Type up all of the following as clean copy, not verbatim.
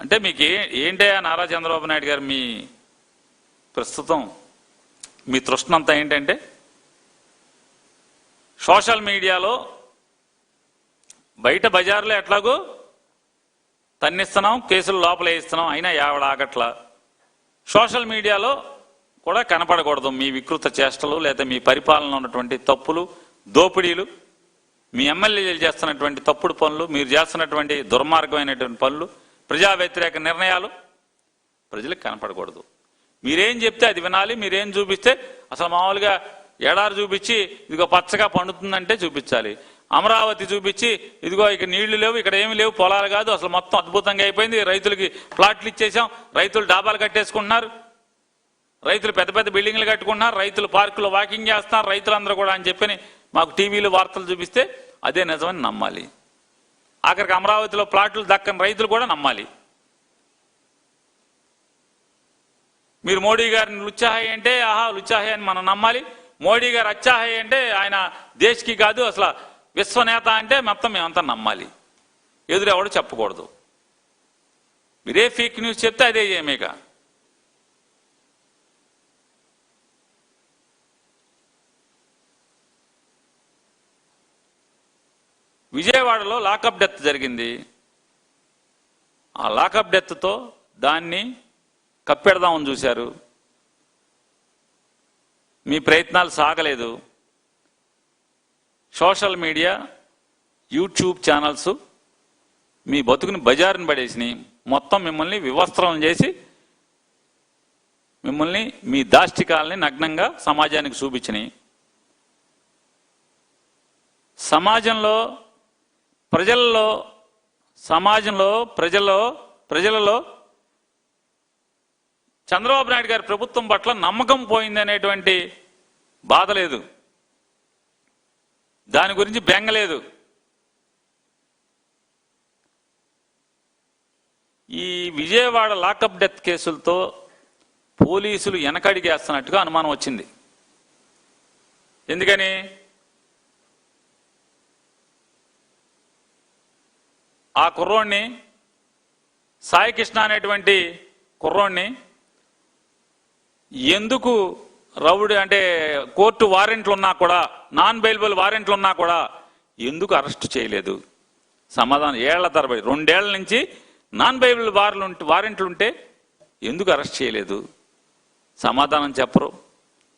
అంటే మీకు ఏంటయ్యా నారా చంద్రబాబు నాయుడు గారు మీ ప్రస్తుతం మీ తృష్ణంతా ఏంటంటే సోషల్ మీడియాలో బయట బజార్లో ఎట్లాగో తన్నిస్తున్నాం, కేసులు లోపల వేయిస్తున్నాం, అయినా యావడ ఆగట్లా. సోషల్ మీడియాలో కూడా కనపడకూడదు మీ వికృత చేష్టలు, లేదా మీ పరిపాలన ఉన్నటువంటి తప్పులు, దోపిడీలు, మీ ఎమ్మెల్యేలు చేస్తున్నటువంటి తప్పుడు పనులు, మీరు చేస్తున్నటువంటి దుర్మార్గమైనటువంటి పనులు, ప్రజా వ్యతిరేక నిర్ణయాలు ప్రజలకు కనపడకూడదు. మీరేం చెప్తే అది వినాలి. మీరేం చూపిస్తే అసలు మామూలుగా ఎడారి చూపించి ఇదిగో పచ్చగా పండుతుందంటే చూపించాలి. అమరావతి చూపించి ఇదిగో ఇక్కడ నీళ్లు లేవు, ఇక్కడ ఏమి లేవు, పొలాలు కాదు, అసలు మొత్తం అద్భుతంగా అయిపోయింది, రైతులకి ప్లాట్లు ఇచ్చేసాం, రైతులు డాబాలు కట్టేసుకుంటున్నారు, రైతులు పెద్ద పెద్ద బిల్డింగ్లు కట్టుకుంటున్నారు, రైతులు పార్కులు వాకింగ్ చేస్తున్నారు, రైతులందరూ కూడా అని చెప్పని మాకు టీవీలు వార్తలు చూపిస్తే అదే నిజమని నమ్మాలి. ఆఖరికి అమరావతిలో ప్లాట్లు దక్కని రైతులు కూడా నమ్మాలి. మీరు మోడీ గారిని లుచ్చాహాయి అంటే ఆహా లుచ్చాహాయి అని మనం నమ్మాలి. మోడీ గారు అచ్చాహాయి అంటే ఆయన దేశ్కి కాదు అసలు విశ్వనేత అంటే మొత్తం మేమంతా నమ్మాలి. ఎదురెవడు చెప్పకూడదు. మీరే ఫేక్ న్యూస్ చెప్తే అదే ఏమేగా. విజయవాడలో లాకప్ డెత్ జరిగింది. ఆ లాకప్ డెత్తో దాన్ని కప్పెడదామని చూశారు. మీ ప్రయత్నాలు సాగలేదు. సోషల్ మీడియా, యూట్యూబ్ ఛానల్స్ మీ బతుకుని బజారుని పడేసినాయి. మొత్తం మిమ్మల్ని వివస్త్రం చేసి మిమ్మల్ని మీ దాష్టికాలని నగ్నంగా సమాజానికి చూపించినాయి. ప్రజలలో చంద్రబాబు నాయుడు గారి ప్రభుత్వం పట్ల నమ్మకం పోయింది అనేటువంటి బాధ లేదు, దాని గురించి బెంగలేదు. ఈ విజయవాడ లాకప్ డెత్ కేసులతో పోలీసులు వెనకడిగేస్తున్నట్టుగా అనుమానం వచ్చింది. ఎందుకని? ఆ కుర్రోడ్ని, సాయి కృష్ణ అనేటువంటి కుర్రోడ్ని ఎందుకు రౌడీ అంటే కోర్టు వారెంట్లు ఉన్నా కూడా, నాన్ బెయిలబుల్ వారెంట్లు ఉన్నా కూడా ఎందుకు అరెస్ట్ చేయలేదు? సమాధానం ఏళ్ల తరబడి 2 ఏళ్ల నుంచి నాన్ బెయిలబుల్ వారెంట్లు ఉంటే ఎందుకు అరెస్ట్ చేయలేదు? సమాధానం చెప్పరు.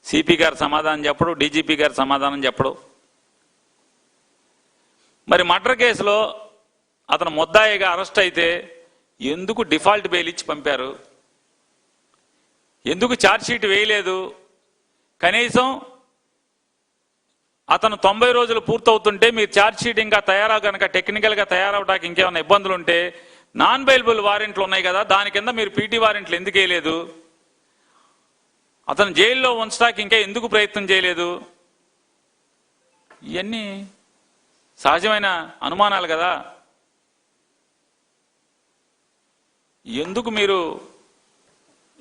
సిపి గారు సమాధానం చెప్పడు, డీజీపీ గారు సమాధానం చెప్పడు. మరి మర్డర్ కేసులో అతను ముద్దాయిగా అరెస్ట్ అయితే ఎందుకు డిఫాల్ట్ బెయిల్ ఇచ్చి పంపారు? ఎందుకు ఛార్జ్షీట్ వేయలేదు? కనీసం అతను 90 రోజులు పూర్తవుతుంటే మీరు ఛార్జ్షీట్ ఇంకా కనుక టెక్నికల్గా తయారవడానికి ఇంకేమైనా ఇబ్బందులు ఉంటే నాన్ బెయిలబుల్ వారెంట్లు ఉన్నాయి కదా, దాని కింద మీరు పీటీ వారెంట్లు ఎందుకు వేయలేదు? అతను జైల్లో ఉంచడానికి ఇంకా ఎందుకు ప్రయత్నం చేయలేదు? ఇవన్నీ సహజమైన అనుమానాలు కదా. ఎందుకు మీరు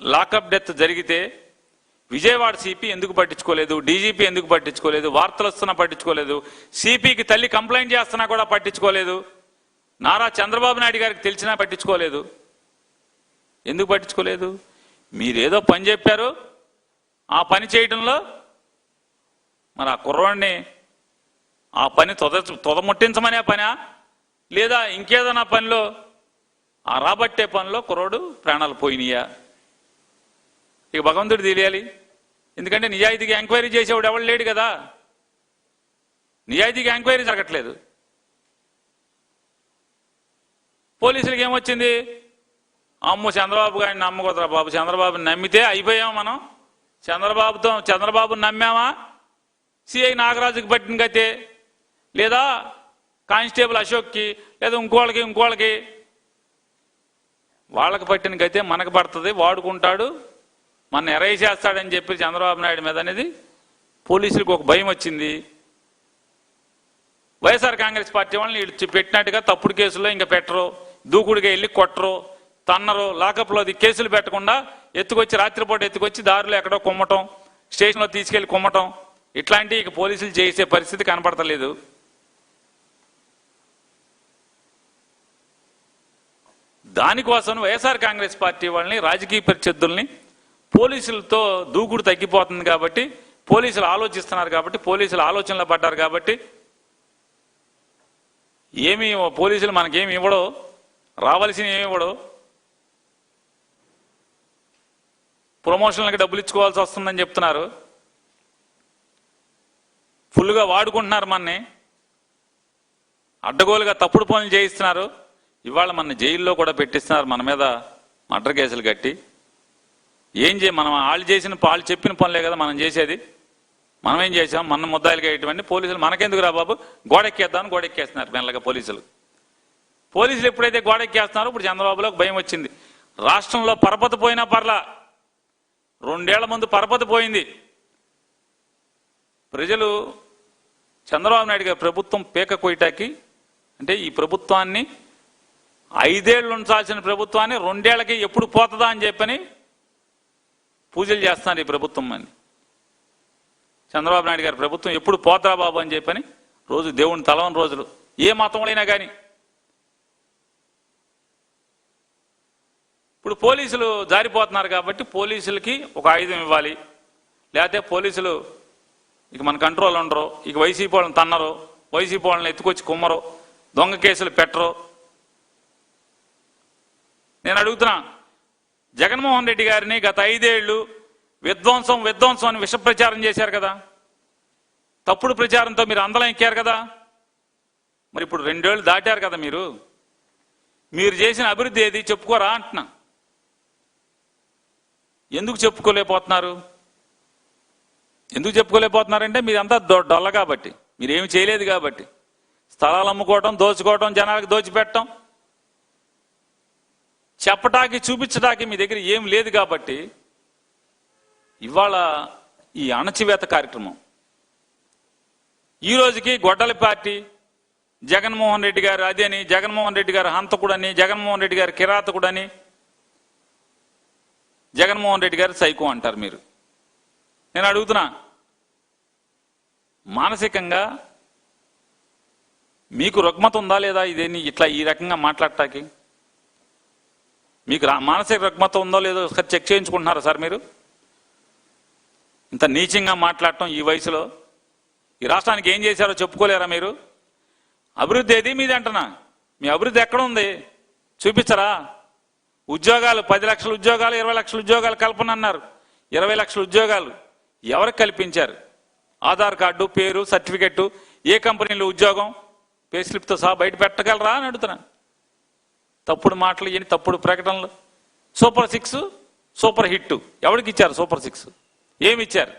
లాకప్ డెత్ జరిగితే విజయవాడ సిపి ఎందుకు పట్టించుకోలేదు? డీజీపీ ఎందుకు పట్టించుకోలేదు? వార్తలు వస్తున్నా పట్టించుకోలేదు. సిపికి తల్లి కంప్లైంట్ చేస్తున్నా కూడా పట్టించుకోలేదు. నారా చంద్రబాబు నాయుడు గారికి తెలిసినా పట్టించుకోలేదు. ఎందుకు పట్టించుకోలేదు? మీరేదో పని చెప్పారు, ఆ పని చేయడంలో మరి ఆ కుర్రాడిని ఆ పని తొదముట్టించమనే పనా, లేదా ఇంకేదైనా పనిలో ఆ రాబట్టే పనిలో కుర్రోడు ప్రాణాలు పోయినాయా? ఇక భగవంతుడు తెలియాలి. ఎందుకంటే నిజాయితీగా ఎంక్వైరీ చేసేవాడు ఎవడు లేడు కదా. నిజాయితీగా ఎంక్వైరీ జరగట్లేదు. పోలీసులకి ఏమొచ్చింది? అమ్ము చంద్రబాబు గారిని నమ్మకూడదురా బాబు, చంద్రబాబుని నమ్మితే అయిపోయాం మనం, చంద్రబాబుని నమ్మామా సిఐ నాగరాజుకి పట్టిన గతే, లేదా కానిస్టేబుల్ అశోక్కి, లేదా ఇంకోళ్ళకి వాళ్ళకి పట్టిన గతే మనకు పడుతుంది, వాడుకుంటాడు, మన ఎరై చేస్తాడని చెప్పి చంద్రబాబు నాయుడు మీద అనేది పోలీసులకు ఒక భయం వచ్చింది. వైఎస్ఆర్ కాంగ్రెస్ పార్టీ వాళ్ళని వీళ్ళు పెట్టినట్టుగా తప్పుడు కేసుల్లో ఇంకా పెట్టరు, దూకుడుగా వెళ్ళి కొట్టరు, తన్నరు, లాకప్లో కేసులు పెట్టకుండా ఎత్తుకొచ్చి రాత్రిపూట ఎత్తుకొచ్చి దారిలో ఎక్కడో కుమ్మటం, స్టేషన్లో తీసుకెళ్లి కుమ్మటం, ఇట్లాంటివి ఇక పోలీసులు చేసే పరిస్థితి కనపడతలేదు. దానికోసం వైఎస్ఆర్ కాంగ్రెస్ పార్టీ వాళ్ళని, రాజకీయ ప్రత్యర్థుల్ని పోలీసులతో దూకుడు తగ్గిపోతుంది కాబట్టి, పోలీసులు ఆలోచిస్తున్నారు కాబట్టి, పోలీసులు ఆలోచనలో పడ్డారు కాబట్టి, ఏమి పోలీసులు మనకేమి ఇవ్వడో, రావాల్సిన ఏమి ఇవ్వడో, ప్రమోషన్లకి డబ్బులు ఇచ్చుకోవాల్సి వస్తుందని చెప్తున్నారు. ఫుల్గా వాడుకుంటున్నారు మనని, అడ్డగోలుగా తప్పుడు పనులు చేయిస్తున్నారు. ఇవాళ మన జైల్లో కూడా పెట్టిస్తున్నారు, మన మీద మర్డర్ కేసులు కట్టి. ఏం మనం వాళ్ళు చెప్పిన పనులే కదా మనం చేసేది. మనం ఏం చేసాం? మన ముద్దాయిలుగా వేయటం. పోలీసులు మనకెందుకు రా బాబు, గోడెక్కేద్దామని గోడెక్కేస్తున్నారు మెల్లగా పోలీసులు. పోలీసులు ఎప్పుడైతే గోడెక్కేస్తున్నారో ఇప్పుడు చంద్రబాబులోకి భయం వచ్చింది. రాష్ట్రంలో పరపతి పోయినా పర్లా, 2 ఏళ్ల ముందు పరపతి పోయింది. ప్రజలు చంద్రబాబు నాయుడు గారి ప్రభుత్వం పీక కొయ్యటానికి, అంటే ఈ ప్రభుత్వాన్ని 5 ఏళ్ళు ఉంచాల్సిన ప్రభుత్వాన్ని 2 ఏళ్లకి ఎప్పుడు పోతుందా అని చెప్పని పూజలు చేస్తున్నారు ఈ ప్రభుత్వం అని. చంద్రబాబు నాయుడు గారి ప్రభుత్వం ఎప్పుడు పోతారా బాబు అని చెప్పని రోజు దేవుని తలవని రోజులు. ఏ మతంలోనైనా కానీ ఇప్పుడు పోలీసులు జారిపోతున్నారు కాబట్టి పోలీసులకి ఒక ఆయుధం ఇవ్వాలి. లేకపోతే పోలీసులు ఇక మన కంట్రోల్ ఉండరు, ఇక వైసీపీ వాళ్ళని తన్నరు, వైసీపీ వాళ్ళని ఎత్తుకొచ్చి కుమ్మరు, దొంగ కేసులు పెట్టరు. నేను అడుగుతున్నా, జగన్మోహన్ రెడ్డి గారిని గత 5 ఏళ్ళు విధ్వంసం అని విష ప్రచారం చేశారు కదా, తప్పుడు ప్రచారంతో మీరు అందలం ఎక్కారు కదా. మరి ఇప్పుడు 2 ఏళ్ళు దాటారు కదా, మీరు చేసిన అభివృద్ధి ఏది చెప్పుకోరా అంటున్నా. ఎందుకు చెప్పుకోలేకపోతున్నారు? ఎందుకు చెప్పుకోలేకపోతున్నారంటే మీరంతా డొల్ల కాబట్టి, మీరేమి చేయలేదు కాబట్టి. స్థలాలు అమ్ముకోవటం, దోచుకోవటం, జనాలకు దోచిపెట్టడం, చెప్పటానికి చూపించడానికి మీ దగ్గర ఏం లేదు కాబట్టి ఇవాళ ఈ అణచివేత కార్యక్రమం. ఈ రోజుకి గొడ్డలి పార్టీ, జగన్మోహన్ రెడ్డి గారు అది అని, జగన్మోహన్ రెడ్డి గారు హంతకుడని, జగన్మోహన్ రెడ్డి గారు కిరాతకుడని, జగన్మోహన్ రెడ్డి గారు సైకో అంటారు మీరు. నేను అడుగుతున్నా, మానసికంగా మీకు రుగ్మత ఉందా లేదా ఇదేని ఇట్లా ఈ రకంగా మాట్లాడటానికి? మీకు మానసిక రుగ్మత ఉందో లేదో ఒకసారి చెక్ చేయించుకుంటున్నారా సార్ మీరు? ఇంత నీచంగా మాట్లాడటం ఈ వయసులో. ఈ రాష్ట్రానికి ఏం చేశారో చెప్పుకోలేరా మీరు? అభివృద్ధి ఏది మీది అంటున్నా. మీ అభివృద్ధి ఎక్కడ ఉంది చూపించరా? ఉద్యోగాలు 10 లక్షల ఉద్యోగాలు, 20 లక్షల ఉద్యోగాలు కల్పన అన్నారు. 20 లక్షల ఉద్యోగాలు ఎవరికి కల్పించారు? ఆధార్ కార్డు, పేరు, సర్టిఫికెట్, ఏ కంపెనీలో ఉద్యోగం, పే స్లిప్తో సహా బయట పెట్టగలరా అని అడుగుతున్నా. తప్పుడు మాటలు, ఇవన్నీ తప్పుడు ప్రకటనలు. సూపర్ 6 సూపర్ హిట్ ఎవరికి ఇచ్చారు? సూపర్ 6 ఏమి ఇచ్చారు?